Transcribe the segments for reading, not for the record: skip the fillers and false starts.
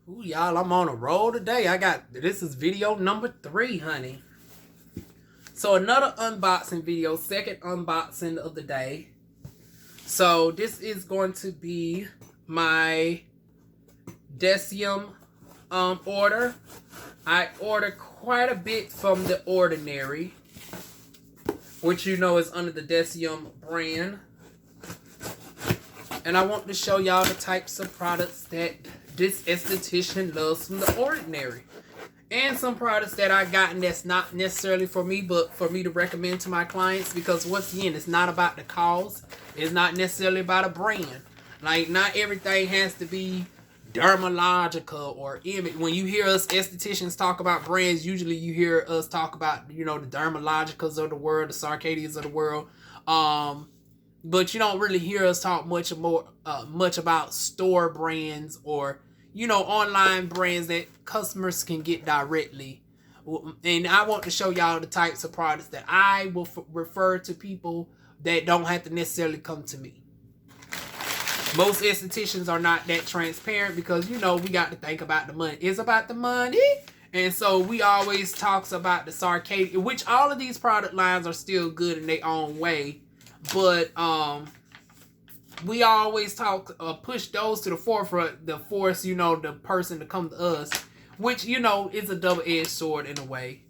Ooh, y'all, I'm on a roll today. This is video number 3, honey. So another unboxing video, second unboxing of the day. So this is going to be my Decium order. I ordered quite a bit from The Ordinary, which you know is under the Decium brand. And I want to show y'all the types of products that this esthetician loves from The Ordinary. And some products that I gotten that's not necessarily for me, but for me to recommend to my clients. Because once again, it's not about the cost. It's not necessarily about a brand. Like, not everything has to be dermatological or image. When you hear us estheticians talk about brands, usually you hear us talk about, you know, the dermatologicals of the world, the Sarcadians of the world. But you don't really hear us talk much about store brands or, you know, online brands that customers can get directly. And I want to show y'all the types of products that I will refer to people that don't have to necessarily come to me. Most estheticians are not that transparent because, you know, we got to think about the money. It's about the money. And so we always talks about the Sarcadian, which all of these product lines are still good in their own way. But we always push those to the forefront, to force, you know, the person to come to us, which, you know, is a double-edged sword in a way.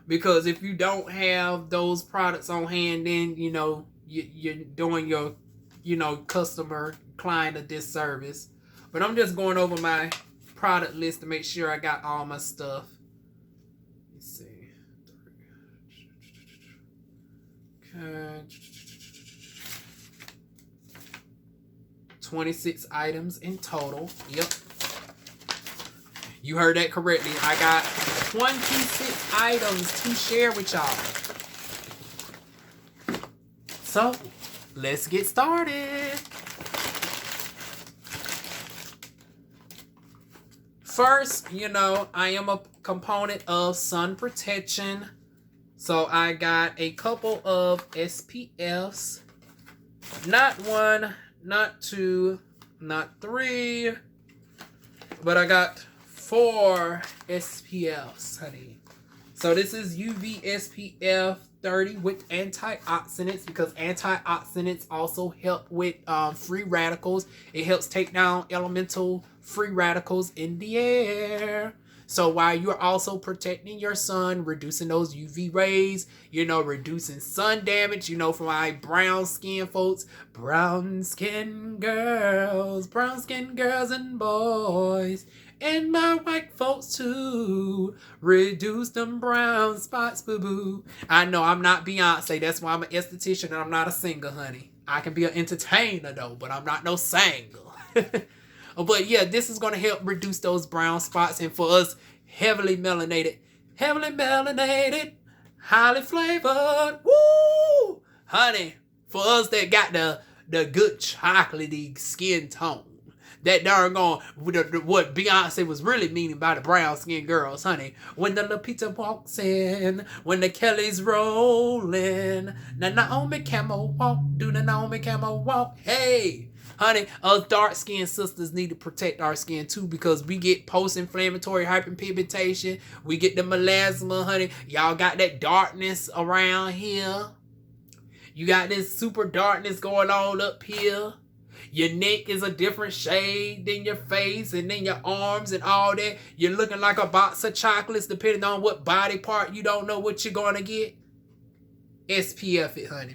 Because if you don't have those products on hand, then, you know, you're doing your, you know, client a disservice. But I'm just going over my product list to make sure I got all my stuff. Let's see. Okay. 26 items in total. Yep. You heard that correctly. I got 26 items to share with y'all. So, let's get started. First, you know, I am a component of sun protection. So, I got a couple of SPFs. Not one, not 2, not 3, but I got 4 SPFs, honey. So this is UV SPF 30 with antioxidants, because antioxidants also help with free radicals. It helps take down elemental free radicals in the air. So while you're also protecting your sun, reducing those UV rays, you know, reducing sun damage, you know, for my brown skin folks, brown skin girls and boys, and my white folks too, reduce them brown spots, boo-boo. I know I'm not Beyonce, that's why I'm an esthetician and I'm not a singer, honey. I can be an entertainer though, but I'm not no singer. But yeah, this is going to help reduce those brown spots. And for us heavily melanated, highly flavored, woo, honey, for us that got the good chocolatey skin tone, that darn on what Beyonce was really meaning by the brown skin girls, honey. When the Lupita walks in, when the Kelly's rolling, the Naomi Campbell walk, do the Naomi Campbell walk, hey. Honey, us dark-skinned sisters need to protect our skin too, because we get post-inflammatory hyperpigmentation. We get the melasma, honey. Y'all got that darkness around here. You got this super darkness going on up here. Your neck is a different shade than your face, and then your arms and all that. You're looking like a box of chocolates depending on what body part you don't know what you're going to get. SPF it, honey.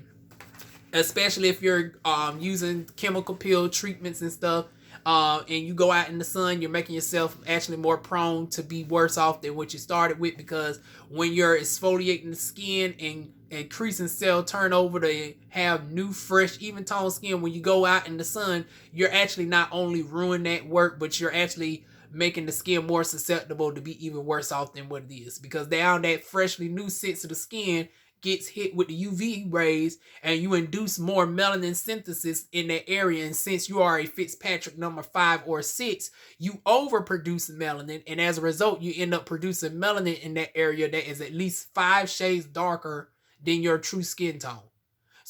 Especially if you're using chemical peel treatments and stuff, and you go out in the sun, you're making yourself actually more prone to be worse off than what you started with, because when you're exfoliating the skin and increasing cell turnover to have new, fresh, even tone skin, when you go out in the sun, you're actually not only ruining that work, but you're actually making the skin more susceptible to be even worse off than what it is, because down that freshly new sense of the skin gets hit with the UV rays, and you induce more melanin synthesis in that area. And since you are a Fitzpatrick number 5 or 6, you overproduce melanin, and as a result, you end up producing melanin in that area that is at least 5 shades darker than your true skin tone.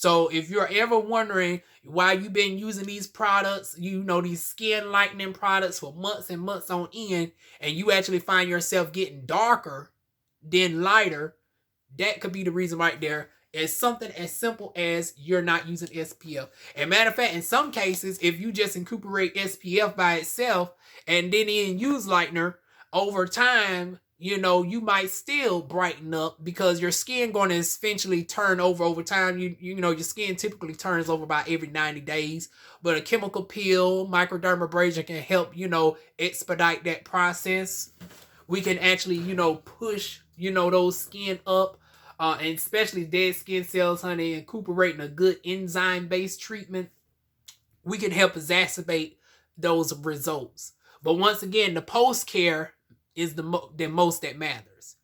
So if you're ever wondering why you've been using these products, these skin lightening products for months and months on end, and you actually find yourself getting darker than lighter, that could be the reason right there. It's something as simple as you're not using SPF. And matter of fact, in some cases, if you just incorporate SPF by itself and then use lightener, over time, you might still brighten up because your skin going to eventually turn over time. Your skin typically turns over about every 90 days, but a chemical peel, microdermabrasion can help, expedite that process. We can actually, push, those skin up, and especially dead skin cells, honey, incorporating a good enzyme-based treatment, we can help exacerbate those results. But once again, the post-care is the most that matters.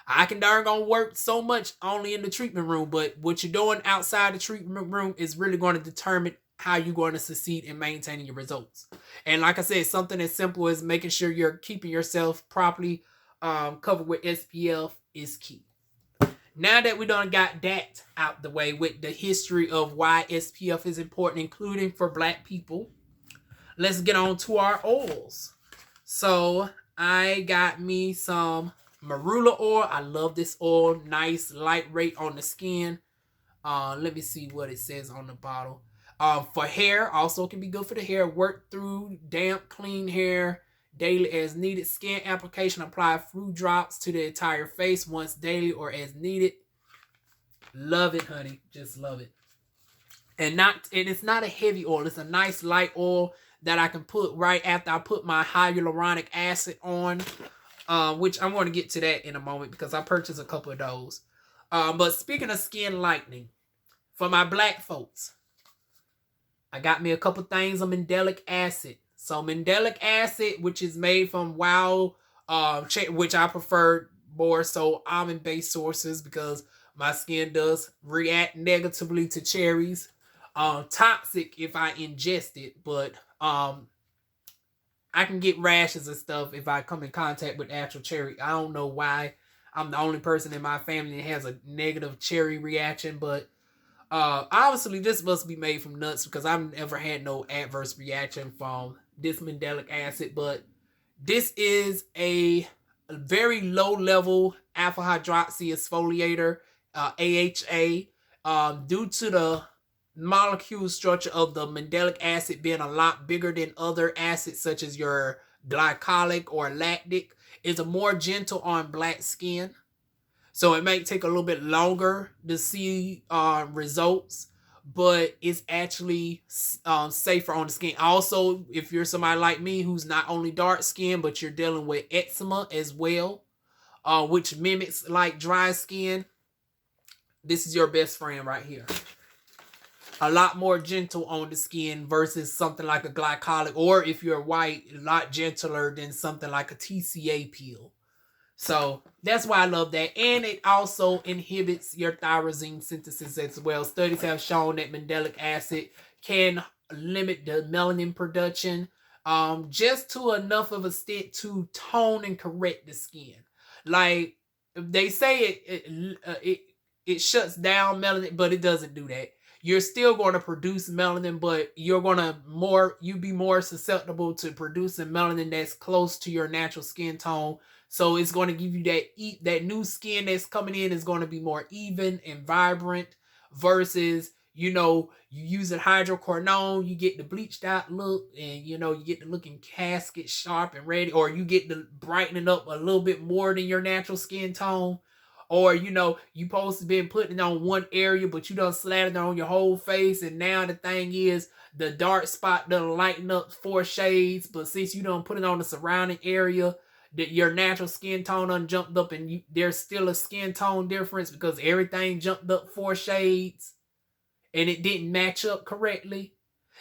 I can darn gonna work so much only in the treatment room, but what you're doing outside the treatment room is really going to determine how you're going to succeed in maintaining your results. And like I said, something as simple as making sure you're keeping yourself properly covered with SPF is key. Now that we done got that out the way with the history of why SPF is important, including for black people, let's get on to our oils. So I got me some marula oil. I love this oil. Nice, light weight on the skin. Let me see what it says on the bottle. For hair, also can be good for the hair. Work through damp, clean hair daily as needed. Skin application, apply few drops to the entire face once daily or as needed. Love it, honey. Just love it. And it's not a heavy oil. It's a nice light oil that I can put right after I put my hyaluronic acid on, which I'm going to get to that in a moment because I purchased a couple of those. But speaking of skin lightening, for my black folks, I got me a couple things of mandelic acid. So mandelic acid, which is made from wild, which I prefer more so almond-based sources because my skin does react negatively to cherries. Toxic if I ingest it, but I can get rashes and stuff if I come in contact with actual cherry. I don't know why. I'm the only person in my family that has a negative cherry reaction, but obviously this must be made from nuts because I've never had no adverse reaction from this mandelic acid. But this is a very low level alpha hydroxy exfoliator, AHA, due to the molecule structure of the mandelic acid being a lot bigger than other acids such as your glycolic or lactic. It's a more gentle on black skin, so it may take a little bit longer to see results, but it's actually safer on the skin. Also, if you're somebody like me who's not only dark skin but you're dealing with eczema as well, which mimics like dry skin, this is your best friend right here. A lot more gentle on the skin versus something like a glycolic, or if you're white, a lot gentler than something like a TCA peel. So that's why I love that. And it also inhibits your tyrosine synthesis as well. Studies have shown that mandelic acid can limit the melanin production just to enough of a extent to tone and correct the skin. Like they say it shuts down melanin, but it doesn't do that. You're still going to produce melanin, but you'll be more susceptible to producing melanin that's close to your natural skin tone. So it's going to give you that new skin that's coming in is going to be more even and vibrant versus, you using hydroquinone, you get the bleached out look and, you get the looking casket sharp and ready, or you get the brightening up a little bit more than your natural skin tone. Or, you supposed to be putting it on one area, but you done slattered it on your whole face. And now the thing is, the dark spot done lighten up 4 shades. But since you done put it on the surrounding area, that your natural skin tone done jumped up, and there's still a skin tone difference because everything jumped up 4 shades and it didn't match up correctly.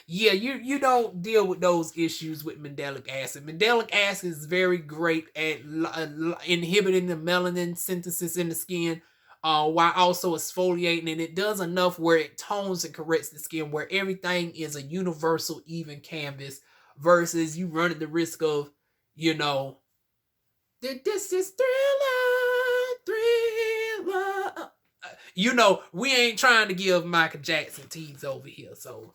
Yeah, you don't deal with those issues with mandelic acid. Mandelic acid is very great at inhibiting the melanin synthesis in the skin while also exfoliating. And it does enough where it tones and corrects the skin, where everything is a universal, even canvas versus you running the risk of, this is thriller. You know, we ain't trying to give Michael Jackson teas over here. So,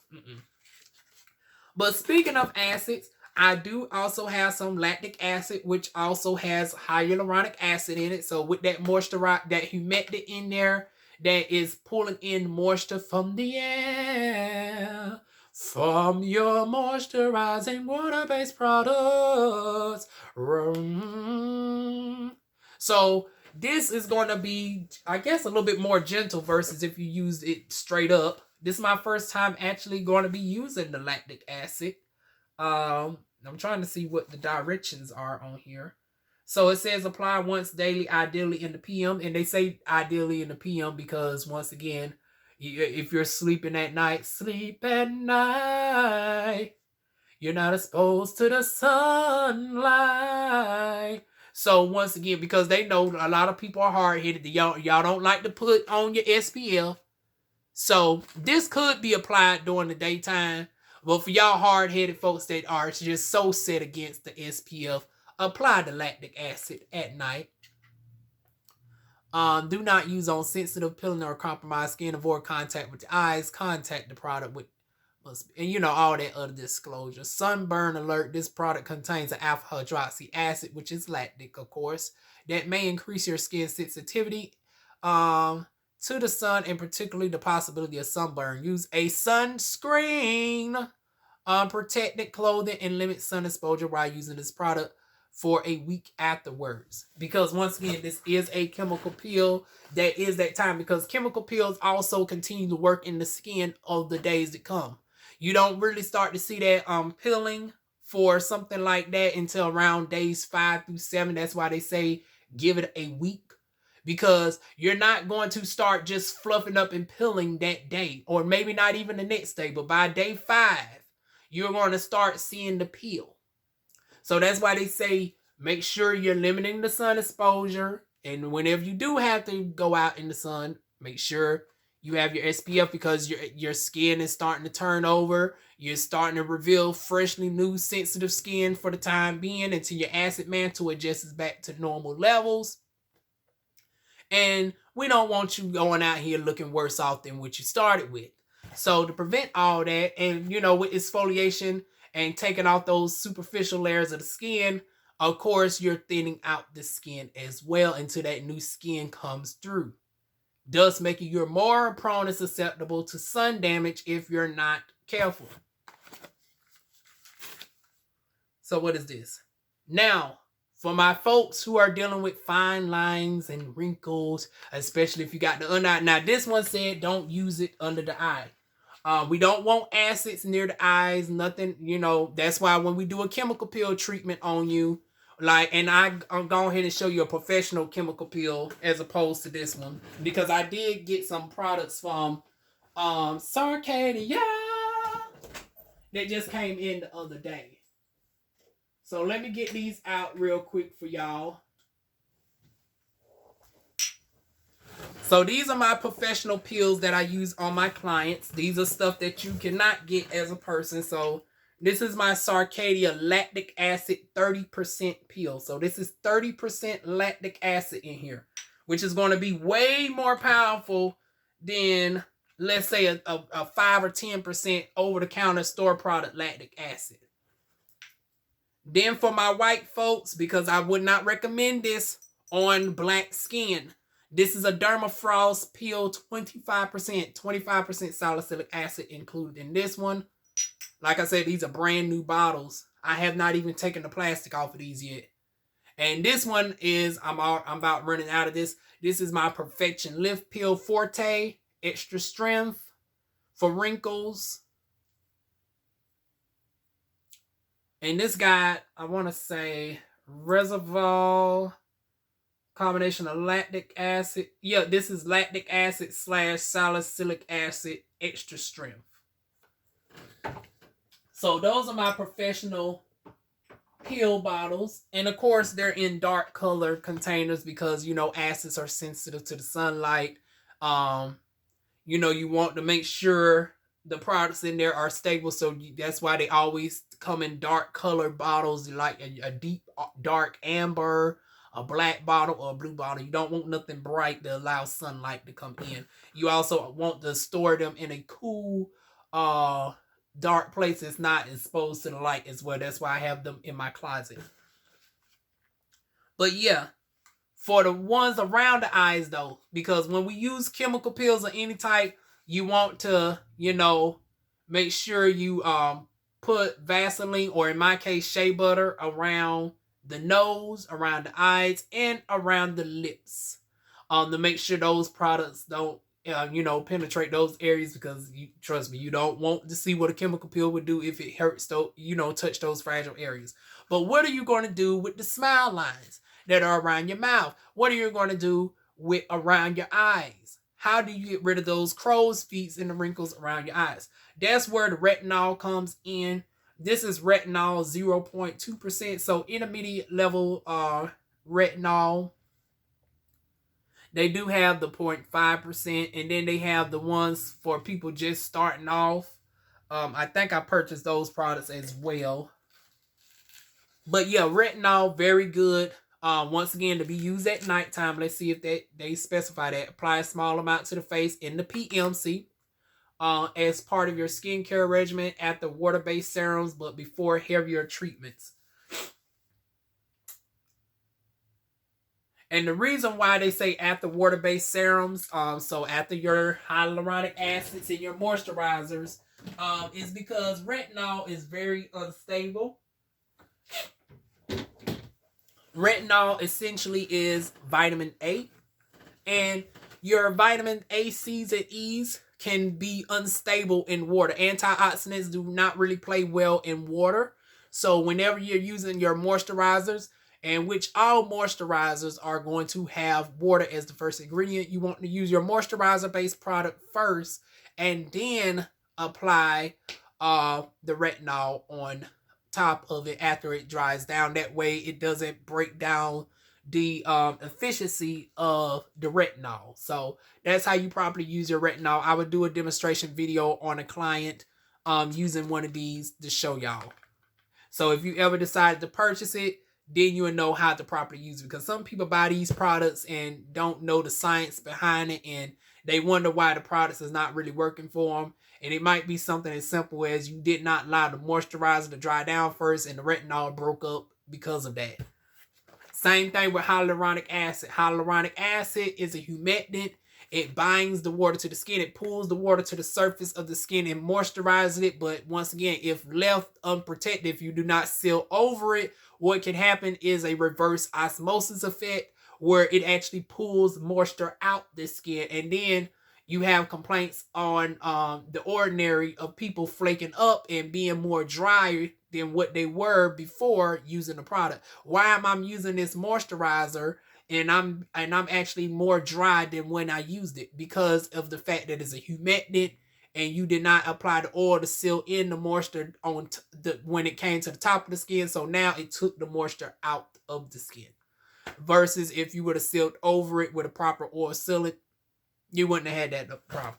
But speaking of acids, I do also have some lactic acid, which also has hyaluronic acid in it. So with that moisturize, that humectant in there, that is pulling in moisture from the air, from your moisturizing water-based products. So this is going to be, I guess, a little bit more gentle versus if you used it straight up. This is my first time actually going to be using the lactic acid. I'm trying to see what the directions are on here. So it says apply once daily, ideally in the PM. And they say ideally in the PM because, once again, if you're sleeping at night, sleep at night. You're not exposed to the sunlight. So once again, because they know a lot of people are hard-headed, y'all don't like to put on your SPF. So this could be applied during the daytime. But for y'all hard-headed folks that are just so set against the SPF, apply the lactic acid at night. Do not use on sensitive, peeling, or compromised skin. Avoid contact with the eyes. Contact the product with, and you know, all that other disclosure. Sunburn alert. This product contains an alpha hydroxy acid, which is lactic, of course, that may increase your skin sensitivity to the sun, and particularly the possibility of sunburn. Use a sunscreen, protected clothing, and limit sun exposure while using this product for a week afterwards. Because once again, this is a chemical peel that is that time, because chemical peels also continue to work in the skin of the days that come. You don't really start to see that peeling for something like that until around days 5 through 7. That's why they say give it a week. Because you're not going to start just fluffing up and peeling that day, or maybe not even the next day, but by day 5, you're going to start seeing the peel. So that's why they say make sure you're limiting the sun exposure, and whenever you do have to go out in the sun, make sure you have your SPF, because your skin is starting to turn over. You're starting to reveal freshly new sensitive skin for the time being until your acid mantle adjusts back to normal levels. And we don't want you going out here looking worse off than what you started with. So to prevent all that, and you know, with exfoliation and taking off those superficial layers of the skin, of course, you're thinning out the skin as well until that new skin comes through, thus making you more prone and susceptible to sun damage if you're not careful. So what is this? Now, for my folks who are dealing with fine lines and wrinkles, especially if you got the under eye. Now, this one said don't use it under the eye. We don't want acids near the eyes, nothing, you know. That's why when we do a chemical peel treatment on you, like, and I'm going ahead and show you a professional chemical peel as opposed to this one, because I did get some products from Sarcadia that just came in the other day. So let me get these out real quick for y'all. So these are my professional peels that I use on my clients. These are stuff that you cannot get as a person. So this is my Sarcadia Lactic Acid 30% peel. So this is 30% lactic acid in here, which is going to be way more powerful than, let's say, a 5 or 10% over-the-counter store product lactic acid. Then for my white folks, because I would not recommend this on black skin, this is a Dermafrost peel, 25% salicylic acid included in this one. Like I said, these are brand new bottles. I have not even taken the plastic off of these yet. And this one is, I'm about running out of this. This is my Perfection Lift Peel Forte, extra strength for wrinkles. And this got, I want to say, reservoir combination of lactic acid. Yeah, this is lactic acid / salicylic acid extra strength. So those are my professional peel bottles. And of course, they're in dark color containers because, you know, acids are sensitive to the sunlight. You know, you want to make sure the products in there are stable, so that's why they always come in dark color bottles, like a deep dark amber, a black bottle or a blue bottle. You don't want nothing bright to allow sunlight to come in. You also want to store them in a cool, dark place that's not exposed to the light as well. That's why I have them in my closet. But yeah, for the ones around the eyes though, because when we use chemical peels of any type, you want to, make sure you put Vaseline, or in my case, shea butter, around the nose, around the eyes, and around the lips, to make sure those products don't penetrate those areas, because trust me, you don't want to see what a chemical peel would do if it hurts touch those fragile areas. But what are you going to do with the smile lines that are around your mouth? What are you going to do with around your eyes? How do you get rid of those crow's feet and the wrinkles around your eyes? That's where the retinol comes in. This is retinol 0.2%. So intermediate level retinol. They do have the 0.5%, and then they have the ones for people just starting off. I think I purchased those products as well. But yeah, retinol, very good. Once again, to be used at nighttime. Let's see if they specify that. Apply a small amount to the face in the PMC. As part of your skincare regimen after water-based serums, but before heavier treatments. And the reason why they say after water-based serums, so after your hyaluronic acids and your moisturizers, is because retinol is very unstable. Retinol essentially is vitamin A, and your vitamin A, C's, and E's can be unstable in water. Antioxidants do not really play well in water. So whenever you're using your moisturizers, and which all moisturizers are going to have water as the first ingredient, you want to use your moisturizer-based product first, and then apply the retinol on top of it after it dries down. That way it doesn't break down the efficiency of the retinol. So that's how you properly use your retinol. I would do a demonstration video on a client using one of these to show y'all. So if you ever decide to purchase it, then you will know how to properly use it. Because some people buy these products and don't know the science behind it, and they wonder why the products is not really working for them. And it might be something as simple as you did not allow the moisturizer to dry down first, and the retinol broke up because of that. Same thing with hyaluronic acid. Hyaluronic acid is a humectant. It binds the water to the skin. It pulls the water to the surface of the skin and moisturizes it. But once again, if left unprotected, if you do not seal over it, what can happen is a reverse osmosis effect where it actually pulls moisture out the skin. And then you have complaints on the ordinary of people flaking up and being more dry than what they were before using the product. Why am I using this moisturizer and I'm actually more dry than when I used it? Because of the fact that it's a humectant and you did not apply the oil to seal in the moisture on when it came to the top of the skin. So now it took the moisture out of the skin. Versus if you would have sealed over it with a proper oil sealant, you wouldn't have had that problem.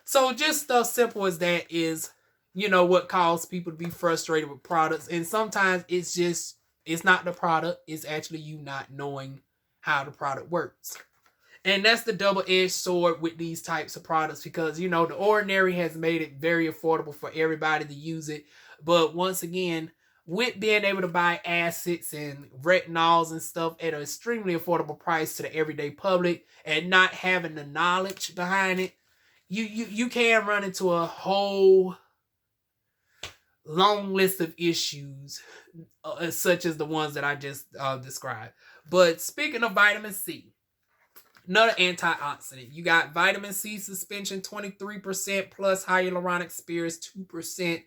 So just stuff simple as that is, what causes people to be frustrated with products. And sometimes it's not the product. It's actually you not knowing how the product works. And that's the double-edged sword with these types of products, because, the ordinary has made it very affordable for everybody to use it. But once again, with being able to buy acids and retinols and stuff at an extremely affordable price to the everyday public and not having the knowledge behind it, you can run into a whole long list of issues such as the ones that I just described. But speaking of vitamin C, another antioxidant. You got vitamin C suspension 23% plus hyaluronic spirits 2%.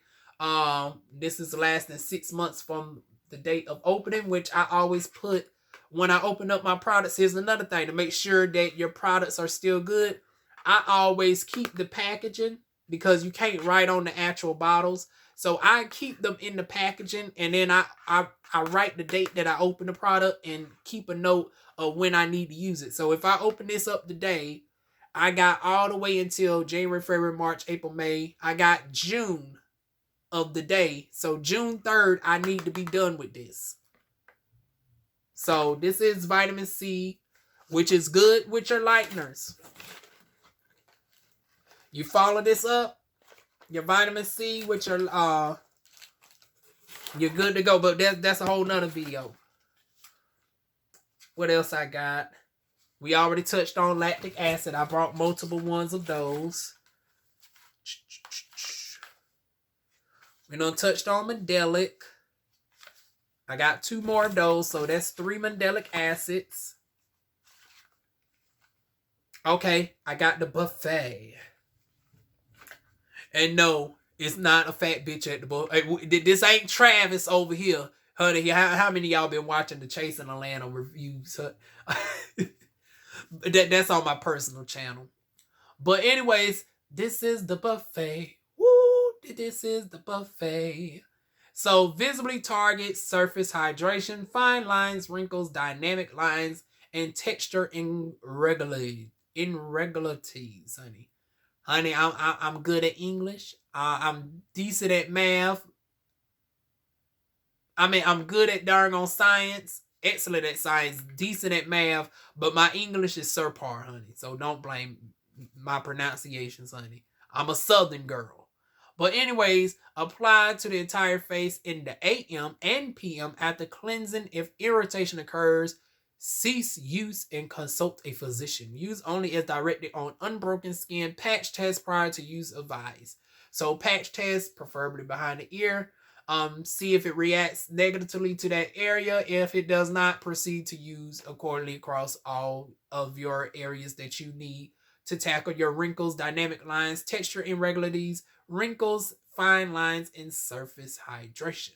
This is lasting 6 months from the date of opening, which I always put when I open up my products. Here's another thing to make sure that your products are still good. I always keep the packaging because you can't write on the actual bottles. So I keep them in the packaging, and then I write the date that I open the product and keep a note of when I need to use it. So if I open this up today, I got all the way until January, February, March, April, May. I got June of the day. So June 3rd, I need to be done with this. So this is vitamin C, which is good with your lighteners. You follow this up, your vitamin C with your you're good to go. But that's a whole nother video. What else I got? We already touched on lactic acid. I brought multiple ones of those. We done touched on mandelic. I got 2 more of those, so that's 3 mandelic acids. Okay, I got the buffet. And no, it's not a fat bitch at the buffet. This ain't Travis over here. Honey, how many of y'all been watching the Chasing Atlanta reviews? That's on my personal channel. But anyways, this is the buffet. Woo! This is the buffet. So visibly targets surface hydration, fine lines, wrinkles, dynamic lines, and texture irregularities, honey. Honey, I'm good at English. I'm decent at math. I mean, I'm good at darn science. Excellent at science. Decent at math. But my English is subpar, honey. So don't blame my pronunciations, honey. I'm a Southern girl. But anyways, apply to the entire face in the AM and PM after cleansing. If irritation occurs, cease use and consult a physician. Use only as directed on unbroken skin. Patch test prior to use advised. So patch test, preferably behind the ear. See if it reacts negatively to that area. If it does not, proceed to use accordingly across all of your areas that you need to tackle your wrinkles, dynamic lines, texture irregularities, wrinkles, fine lines, and surface hydration.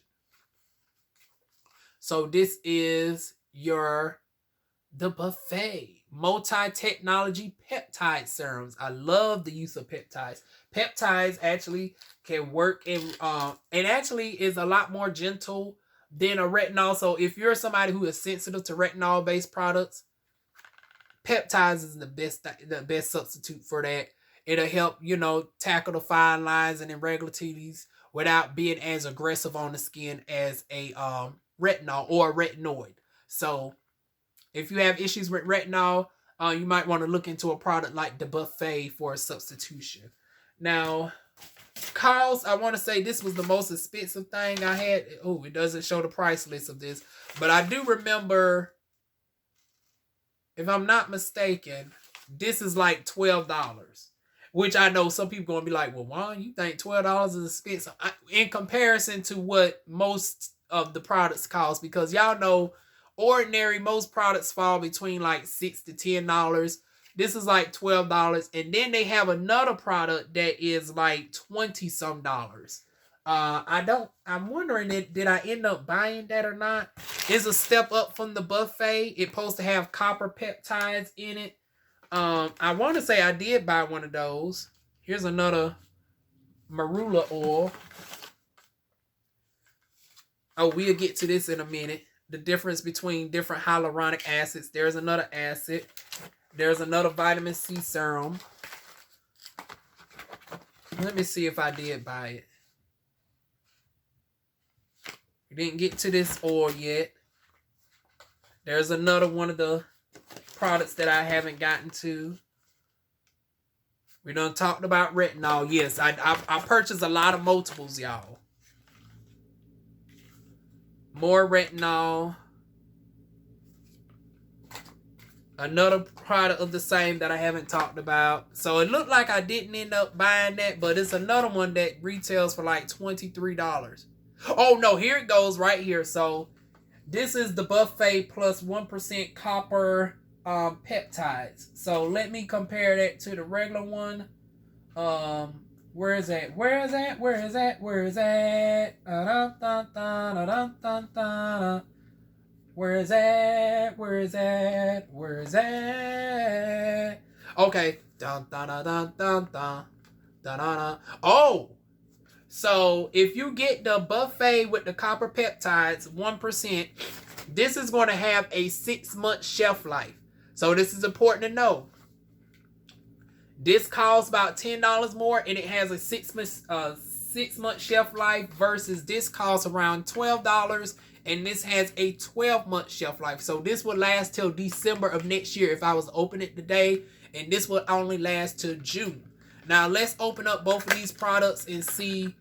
So this is the buffet. Multi-technology peptide serums. I love the use of peptides. Peptides actually can work in, and actually is a lot more gentle than a retinol. So if you're somebody who is sensitive to retinol-based products, peptides is the best substitute for that. It'll help, tackle the fine lines and irregularities without being as aggressive on the skin as a retinol or a retinoid. So if you have issues with retinol, you might want to look into a product like the buffet for a substitution. Now, cost, I want to say this was the most expensive thing I had. Oh, it doesn't show the price list of this. But I do remember, if I'm not mistaken, this is like $12. Which I know some people going to be like, well, Juan, you think $12 is expensive? In comparison to what most of the products cost. Because y'all know, ordinary, most products fall between like $6 to $10. This is like $12. And then they have another product that is like $20-some. I'm wondering, did I end up buying that or not? It's a step up from the buffet. It's supposed to have copper peptides in it. I want to say I did buy one of those. Here's another marula oil. Oh, we'll get to this in a minute. The difference between different hyaluronic acids. There's another acid. There's another vitamin C serum. Let me see if I did buy it. We didn't get to this oil yet. There's another one of the products that I haven't gotten to. We done talked about retinol. Yes, I purchased a lot of multiples, y'all. More retinol. Another product of the same that I haven't talked about. So it looked like I didn't end up buying that, but it's another one that retails for like $23. Oh no, here it goes right here. So this is the buffet plus 1% copper peptides. So let me compare that to the regular one. Where is that? Where is that? Where is that? Where is that? Where is that? Where is that? Where is that? Okay. Dun, dun, dun, dun, dun, dun, dun, dun. Oh! So, if you get the buffet with the copper peptides, 1%, this is going to have a 6-month shelf life. So, this is important to know. This costs about $10 more, and it has a 6-month shelf life versus this costs around $12. And this has a 12-month shelf life. So this will last till December of next year if I was to open it today. And this will only last till June. Now let's open up both of these products and see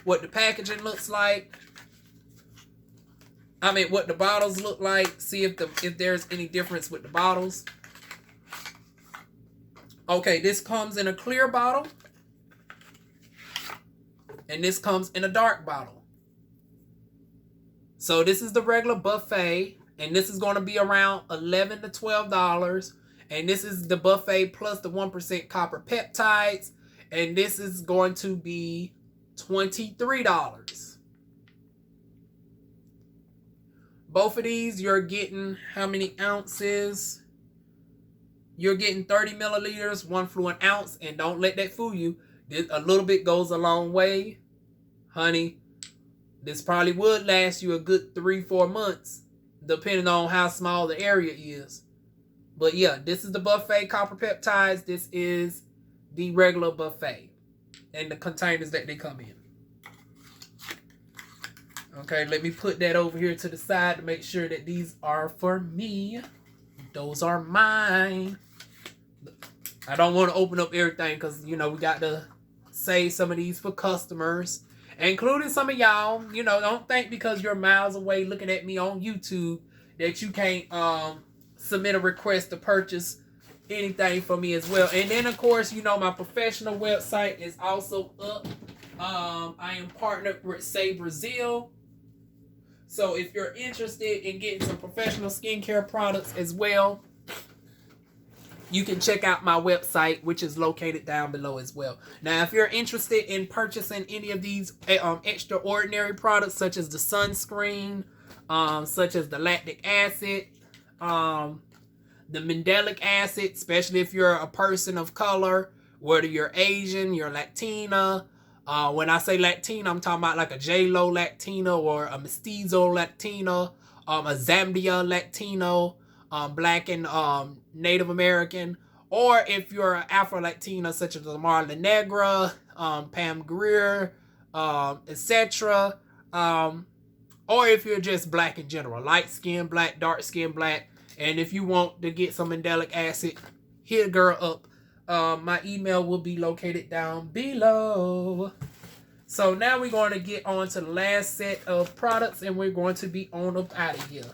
what the packaging looks like. I mean, what the bottles look like. See if there's any difference with the bottles. Okay, this comes in a clear bottle. And this comes in a dark bottle. So this is the regular buffet. And this is going to be around $11 to $12. And this is the buffet plus the 1% copper peptides. And this is going to be $23. Both of these, you're getting how many ounces? You're getting 30 milliliters, 1 fluid ounce. And don't let that fool you. A little bit goes a long way. Honey, this probably would last you a good 3-4 months, depending on how small the area is. But yeah, this is the buffet copper peptides. This is the regular buffet. And the containers that they come in. Okay, let me put that over here to the side to make sure that these are for me. Those are mine. I don't want to open up everything because, you know, we got to save some of these for customers. Including some of y'all. You know, don't think because you're miles away looking at me on YouTube that you can't submit a request to purchase anything for me as well. And then, of course, you know, my professional website is also up. I am partnered with Say Brazil. So if you're interested in getting some professional skincare products as well, you can check out my website, which is located down below as well. Now, if you're interested in purchasing any of these extraordinary products, such as the sunscreen, such as the lactic acid, the mandelic acid, especially if you're a person of color, whether you're Asian, you're Latina. When I say Latina, I'm talking about like a J-Lo Latina or a Mestizo Latina, a Zambia Latino, Black and Native American, or if you're an Afro-Latina such as Marla Negra, Pam Grier, etc., or if you're just black in general, light skin black, dark skin black, and if you want to get some mandelic acid, hit a girl up. My email will be located down below. So now we're going to get on to the last set of products, and we're going to be on up out of here.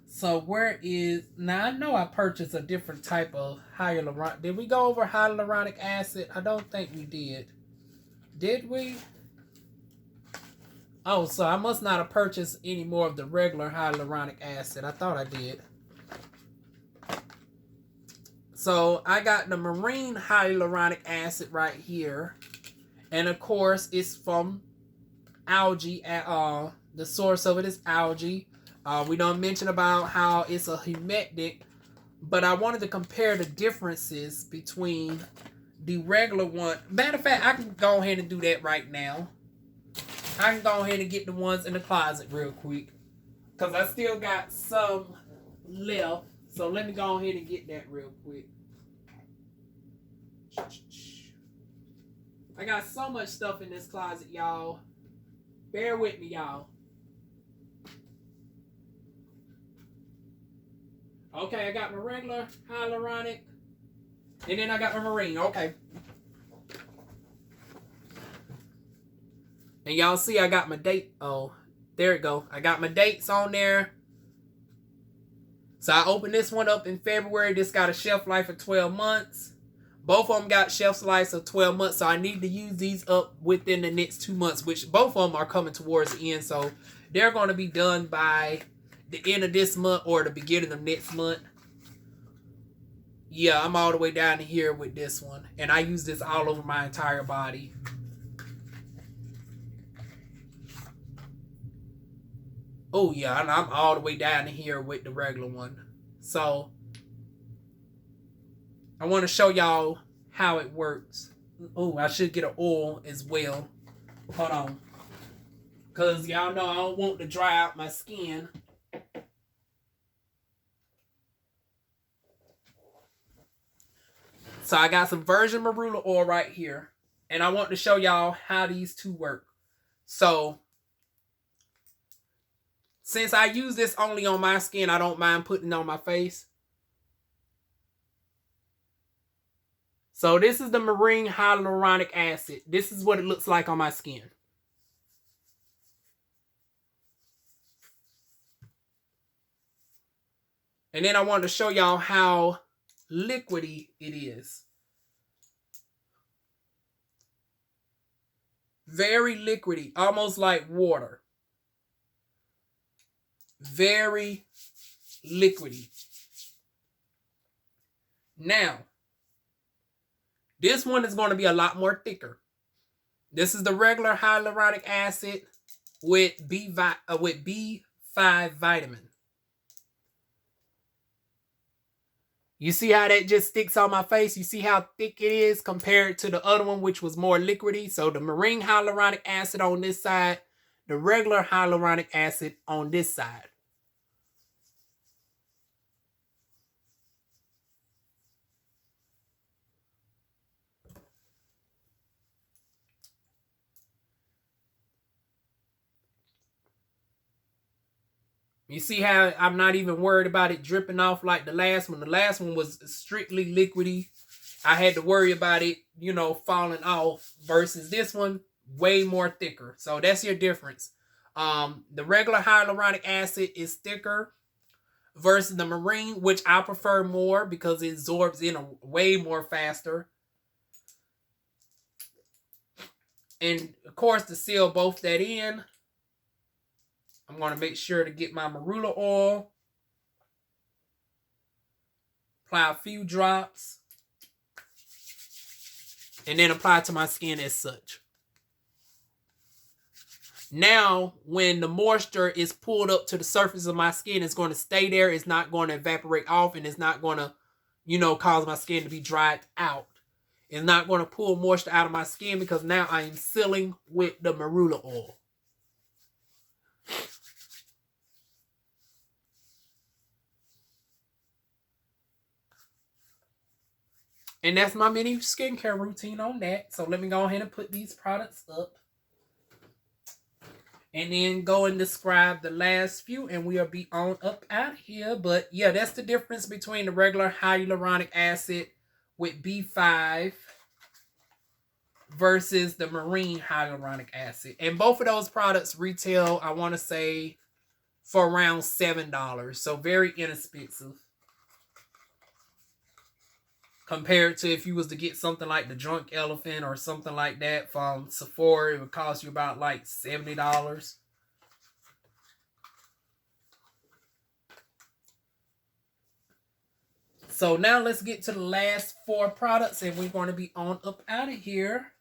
So where is... Now, I know I purchased a different type of hyaluronic. Did we go over hyaluronic acid? I don't think we did. Did we? Oh, so I must not have purchased any more of the regular hyaluronic acid. I thought I did. So I got the marine hyaluronic acid right here. And of course, it's from algae. The source of it is algae. We don't mention about how it's a humectant, but I wanted to compare the differences between the regular one. Matter of fact, I can go ahead and do that right now. I can go ahead and get the ones in the closet real quick, because I still got some left. So let me go ahead and get that real quick. I got so much stuff in this closet, y'all. Bear with me, y'all. Okay, I got my regular hyaluronic. And then I got my marine. Okay. And y'all see I got my date. Oh, there it go. I got my dates on there. So I opened this one up in February. This got a shelf life of 12 months. Both of them got shelf life of 12 months. So I need to use these up within the next 2 months, which both of them are coming towards the end. So they're going to be done by the end of this month or the beginning of next month. Yeah, I'm all the way down to here with this one. And I use this all over my entire body. Oh, yeah, and I'm all the way down to here with the regular one. So, I want to show y'all how it works. Oh, I should get an oil as well. Hold on. Because y'all know I don't want to dry out my skin. So, I got some virgin marula oil right here. And I want to show y'all how these two work. So since I use this only on my skin, I don't mind putting it on my face. So this is the marine hyaluronic acid. This is what it looks like on my skin. And then I wanted to show y'all how liquidy it is. Very liquidy, almost like water. Very liquidy. Now, this one is going to be a lot more thicker. This is the regular hyaluronic acid with B5 vitamin. You see how that just sticks on my face? You see how thick it is compared to the other one, which was more liquidy? So the marine hyaluronic acid on this side, the regular hyaluronic acid on this side. You see how I'm not even worried about it dripping off like the last one. The last one was strictly liquidy. I had to worry about it, you know, falling off versus this one, way more thicker. So that's your difference. The regular hyaluronic acid is thicker versus the marine, which I prefer more because it absorbs in a way more faster. And of course, to seal both that in, I'm going to make sure to get my marula oil. Apply a few drops. And then apply it to my skin as such. Now, when the moisture is pulled up to the surface of my skin, it's going to stay there. It's not going to evaporate off. And it's not going to, you know, cause my skin to be dried out. It's not going to pull moisture out of my skin because now I am sealing with the marula oil. And that's my mini skincare routine on that. So let me go ahead and put these products up. And then go and describe the last few. And we'll be on up out of here. But yeah, that's the difference between the regular hyaluronic acid with B5 versus the marine hyaluronic acid. And both of those products retail, I want to say, for around $7. So very inexpensive. Compared to if you was to get something like the Drunk Elephant or something like that from Sephora, it would cost you about like $70. So now let's get to the last 4 products and we're going to be on up out of here.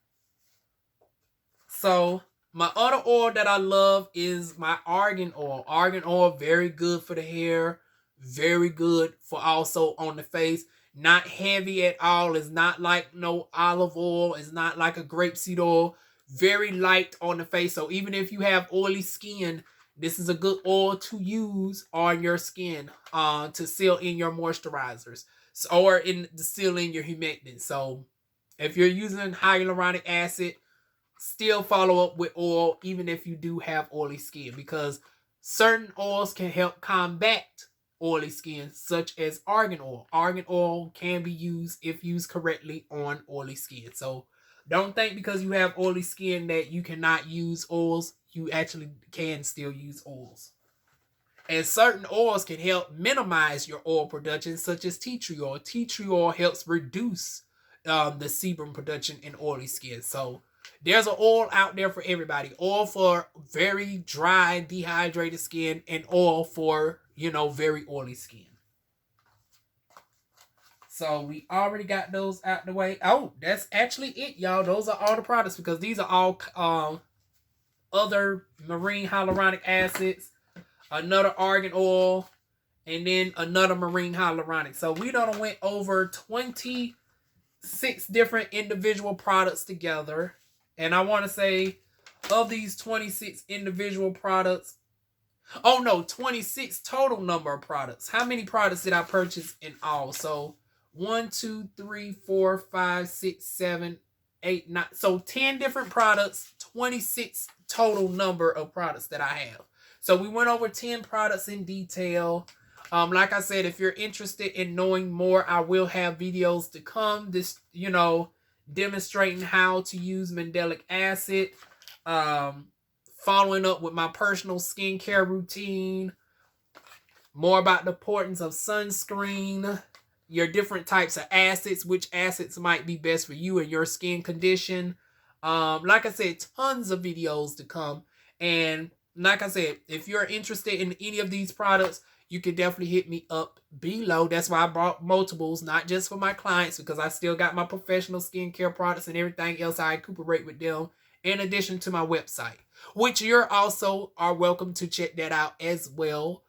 So my other oil that I love is my Argan Oil. Argan Oil, very good for the hair. Very good for also on the face. Not heavy at all. It's not like no olive oil. It's not like a grapeseed oil. Very light on the face. So even if you have oily skin, this is a good oil to use on your skin to seal in your moisturizers. Or to seal in your humectants. So if you're using hyaluronic acid, still follow up with oil even if you do have oily skin. Because certain oils can help combat oily skin, such as argan oil. Argan oil can be used, if used correctly, on oily skin. So don't think because you have oily skin that you cannot use oils. You actually can still use oils. And certain oils can help minimize your oil production, such as tea tree oil. Tea tree oil helps reduce the sebum production in oily skin. So there's an oil out there for everybody. Oil for very dry, dehydrated skin, and oil for, you know, very oily skin. So we already got those out the way. Oh, that's actually it, y'all. Those are all the products because these are all other marine hyaluronic acids, another argan oil, and then another marine hyaluronic. So we done went over 26 different individual products together. And I want to say, of these 26 individual products, 26 total number of products. How many products did I purchase in all? So 1, 2, 3, 4, 5, 6, 7, 8, 9. So 10 different products, 26 total number of products that I have. So we went over 10 products in detail. Like I said, if you're interested in knowing more, I will have videos to come. This, demonstrating how to use mandelic acid. Following up with my personal skincare routine. More about the importance of sunscreen. Your different types of acids. Which acids might be best for you and your skin condition. Like I said, tons of videos to come. And like I said, if you're interested in any of these products, you can definitely hit me up below. That's why I brought multiples, not just for my clients, because I still got my professional skincare products and everything else I incorporate with them, in addition to my website, which you're also are welcome to check that out as well,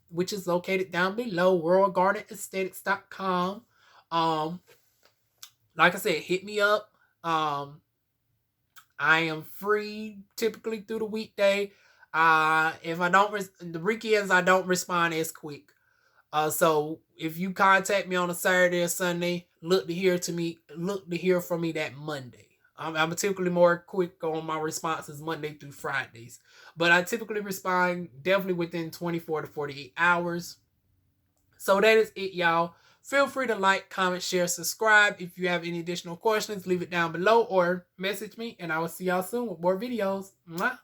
which is located down below, worldgardenaesthetics.com. Like I said, hit me up. I am free typically through the weekday. If I don't, the weekends I don't respond as quick. So if you contact me on a Saturday or Sunday, look to hear from me that Monday. I'm typically more quick on my responses Monday through Fridays, but I typically respond definitely within 24 to 48 hours. So that is it, y'all. Feel free to like, comment, share, subscribe. If you have any additional questions, leave it down below or message me, and I will see y'all soon with more videos. Mwah.